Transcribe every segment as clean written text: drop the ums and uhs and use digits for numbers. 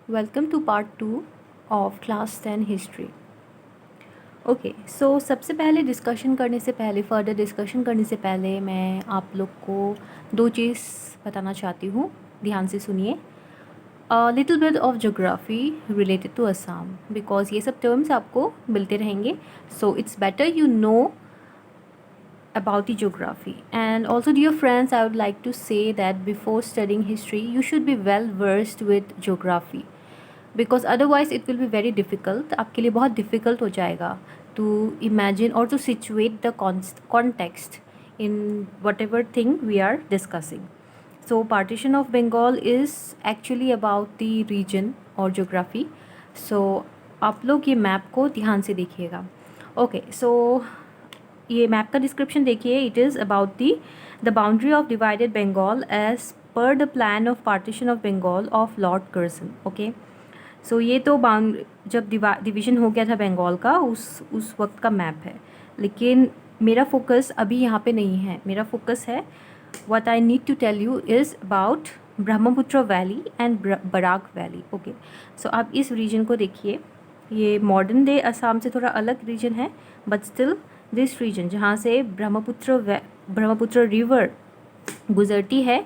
Welcome to part 2 of class 10 history. Okay, so सबसे पहले further discussion करने से पहले मैं आप लोग को दो चीज़ बताना चाहती हूँ। ध्यान से सुनिए। Little bit of geography related to Assam, because ये सब टर्म्स आपको मिलते रहेंगे, so it's better you know about the geography. And also, dear friends, I would like to say that before studying history you should be well versed with geography, because otherwise it will be very difficult, आपके लिए बहुत difficult हो जाएगा to imagine or to situate the context in whatever thing we are discussing. So partition of Bengal is actually about the region or geography. So आप लोग ये map को ध्यान से देखिएगा. ओके, सो ये मैप का डिस्क्रिप्शन देखिए. It is about the boundary of divided Bengal as per the plan of partition of Bengal of Lord Curzon. Okay, so ये तो जब डिवीज़न हो गया था बंगाल का, उस वक्त का मैप है. लेकिन मेरा फोकस अभी यहाँ पे नहीं है. मेरा फोकस है, what I need to tell you is about Brahmaputra valley and Barak valley. Okay, so आप इस रीजन को देखिए. ये मॉडर्न डे असम से थोड़ा अलग रीजन है, बट स्टिल दिस रीजन जहाँ से ब्रह्मपुत्र रिवर गुजरती है,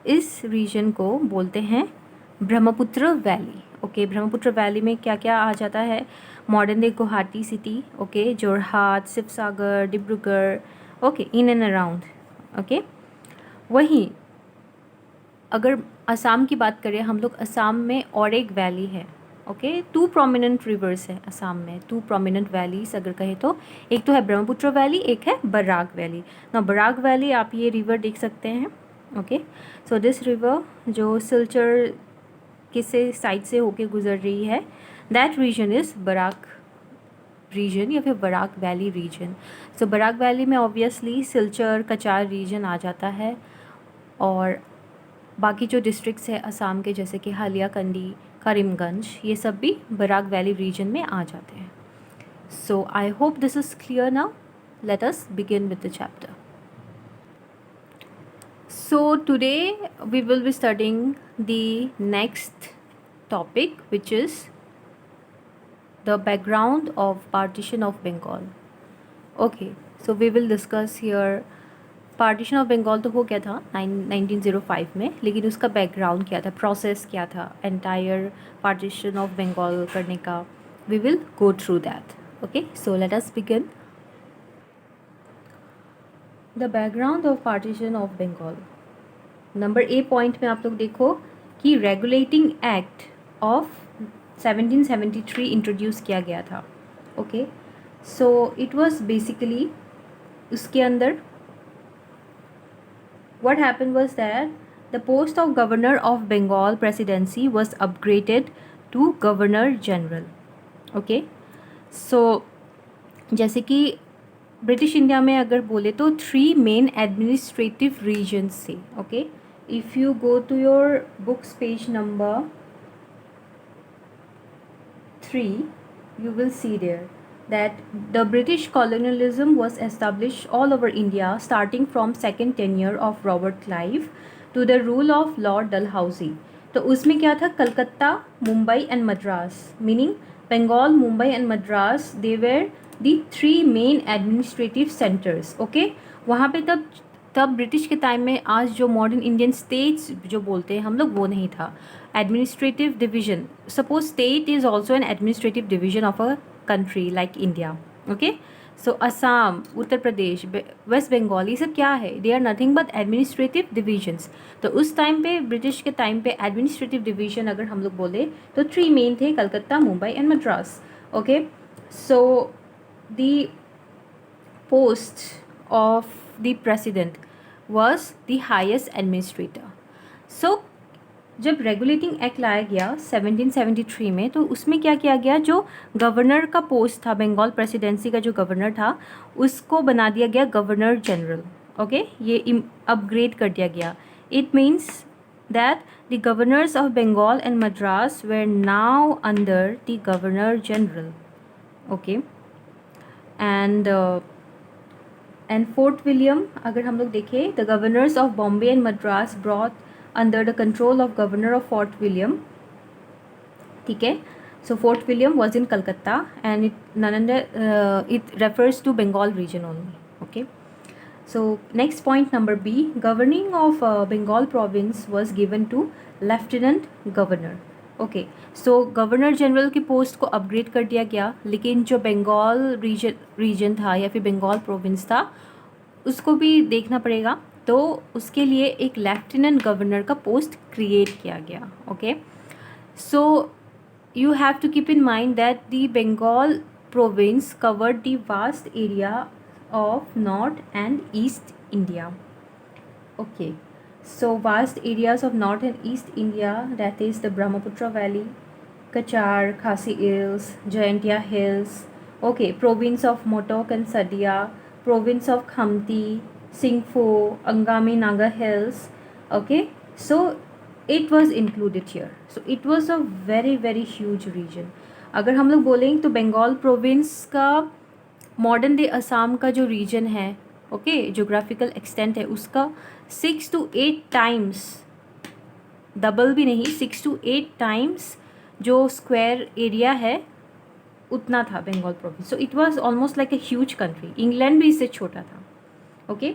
इस रीजन को बोलते हैं Brahmaputra valley. Okay, Brahmaputra valley में क्या क्या आ जाता है? Modern day Guwahati city, okay, Jorhat, Sivasagar, Dibrugarh, okay, in and around. Okay, वहीं अगर असम की बात करें हम लोग, असम में और एक वैली है. ओके, टू प्रोमिनेंट रिवर्स है असम में, टू प्रोमिनेंट वैलीज अगर कहें तो. एक तो है ब्रह्मपुत्र वैली, एक है बराक वैली. ना बराक वैली आप ये रिवर देख सकते हैं. ओके, सो दिस रिवर जो सिलचर किसे साइड से होके गुजर रही है, that region is Barak region या फिर Barak valley region. So Barak valley में ऑब्वियसली सिलचर कचार रीजन आ जाता है, और बाकी जो डिस्ट्रिक्ट्स है असम के, जैसे कि हालियाकंडी, करीमगंज, ये सब भी बराक वैली रीजन में आ जाते हैं. So I hope this is clear now. Let us begin with the chapter. So today we will be studying the next topic, which is the background of partition of Bengal. Okay, so we will discuss here. Partition of Bengal तो हो गया था 1905 में, लेकिन उसका background क्या था, process क्या था एंटायर पार्टीशन ऑफ बंगाल करने का. We will go through that. Okay, so let us begin. The background of partition of Bengal. Number A point में आप लोग देखो कि रेगुलेटिंग एक्ट ऑफ 1773 इंट्रोड्यूस किया गया था. Okay, so it was basically, उसके अंदर what happened was that the post of governor of Bengal presidency was upgraded to governor general. okay, so जैसे कि ब्रिटिश इंडिया में अगर बोले तो 3 मेन एडमिनिस्ट्रेटिव रीजन्स थे. Okay, if you go to your books page number 3, you will see there that the British colonialism was established all over India starting from second tenure of Robert Clive to the rule of Lord Dalhousie. तो उसमें क्या था? Calcutta, Mumbai and Madras, meaning Bengal, Mumbai and Madras, they were the 3 main administrative centres. Okay, वहाँ पे तब British के time में आज जो मॉडर्न इंडियन स्टेट्स जो बोलते हैं हम लोग, वो नहीं था. Administrative division, suppose state is also an administrative division of a country like India. Okay, so Assam, Uttar Pradesh, West Bengal, ये सब क्या है? They are nothing but administrative divisions. तो उस टाइम पे, ब्रिटिश के टाइम पे, एडमिनिस्ट्रेटिव डिवीजन अगर हम लोग बोले तो 3 मेन थे, Calcutta, Mumbai and Madras. Okay, so the post of the president was the highest administrator. So जब रेगुलेटिंग एक्ट लाया गया 1773 में, तो उसमें क्या किया गया, जो गवर्नर का पोस्ट था, बंगाल प्रेसिडेंसी का जो गवर्नर था, उसको बना दिया गया गवर्नर जनरल. ओके, ये अपग्रेड कर दिया गया. It means that the governors of Bengal and Madras were now under the governor general. Okay, and Fort William अगर हम लोग देखें, the governors of Bombay and Madras brought under the control of governor of Fort William, ठीक है. So Fort William was in Calcutta and it refers to Bengal region only. Okay. So next point number B, governing of Bengal province was given to Lieutenant Governor. Okay, so governor general की post को upgrade कर दिया गया, लेकिन जो Bengal reason था या फिर बंगाल प्रोविंस था उसको भी देखना पड़ेगा, तो उसके लिए एक लेफ्टिनेंट गवर्नर का पोस्ट क्रिएट किया गया. Okay, so you have to keep in mind that the Bengal province covered the vast area of North and East India. Okay, so vast areas of North and East India, that is the Brahmaputra Valley, Kachar, Khasi Hills, Jaintia Hills. Okay, province of Motok and Sadia, province of Khamti, Singpho, Angami Naga Hills. Okay, so it was included here. So it was a very very huge region. अगर हम लोग बोलें तो Bengal province का modern day Assam का जो region है, okay, geographical extent है उसका 6 to 8 टाइम्स, डबल भी नहीं, 6 to 8 टाइम्स जो स्क्वायर एरिया है उतना था Bengal province. So it was almost like a huge country. England भी इससे छोटा था. Okay,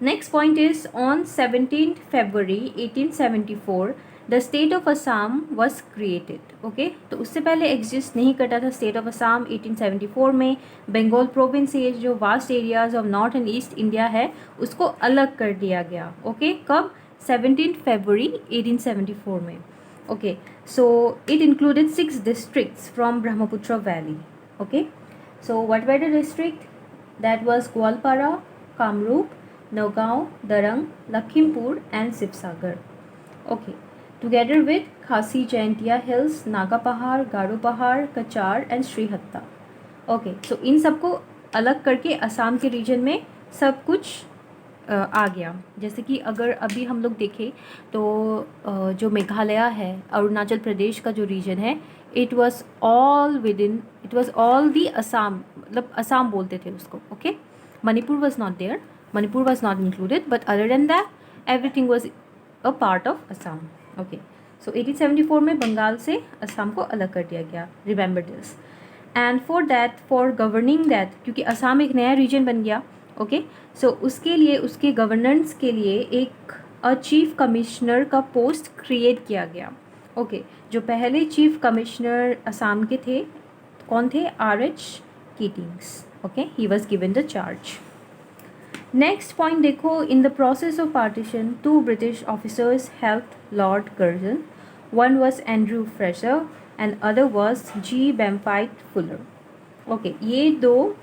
next point is on 17th February 1874 the state of Assam was created. okay, तो उससे पहले एग्जिस्ट नहीं करता था स्टेट ऑफ असम. 1874 में बंगाल प्रोविंस से जो vast areas of north and east India है उसको अलग कर दिया गया. ओके, कब? 17th February 1874 में. Okay, so it included 6 districts from Brahmaputra Valley. okay, so what were the district? that was Gwalpara, Kamrup, Nagaon, Darang, Lakhimpur and Sibsagar. Okay, together with Khasi Jaintia Hills, Naga Pahar, Garo Pahar, Kachar and Srihatta. Okay, so इन सबको अलग करके असम के reason में सब कुछ आ गया. जैसे कि अगर अभी हम लोग देखें तो जो मेघालय है, अरुणाचल प्रदेश का जो रीजन है, it was all the Assam, मतलब असम बोलते थे उसको. Okay, Manipur was not there, Manipur was not included, but other than that everything was a part of Assam. Okay, so 1874 में बंगाल से असम को अलग कर दिया गया. Remember this. And for that, for governing that, क्योंकि असम एक नया रीजन बन गया. ओके, सो उसके लिए उसके गवर्नेंस के लिए एक चीफ कमिश्नर का पोस्ट क्रिएट किया गया. ओके, जो पहले चीफ कमिश्नर असम के थे कौन थे? R.H. Keatings. Okay, he was given the charge. Next point देखो, in the process of partition 2 British officers helped Lord Curzon. One was Andrew Fraser and other was G. Bampfylde Fuller. Okay, ये 2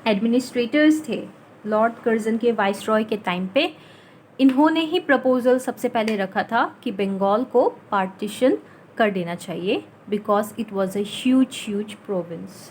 administrators थे Lord Curzon के viceroy के time पे. इन्होंने ही proposal सबसे पहले रखा था कि बंगाल को पार्टीशन कर देना चाहिए because it was a huge province.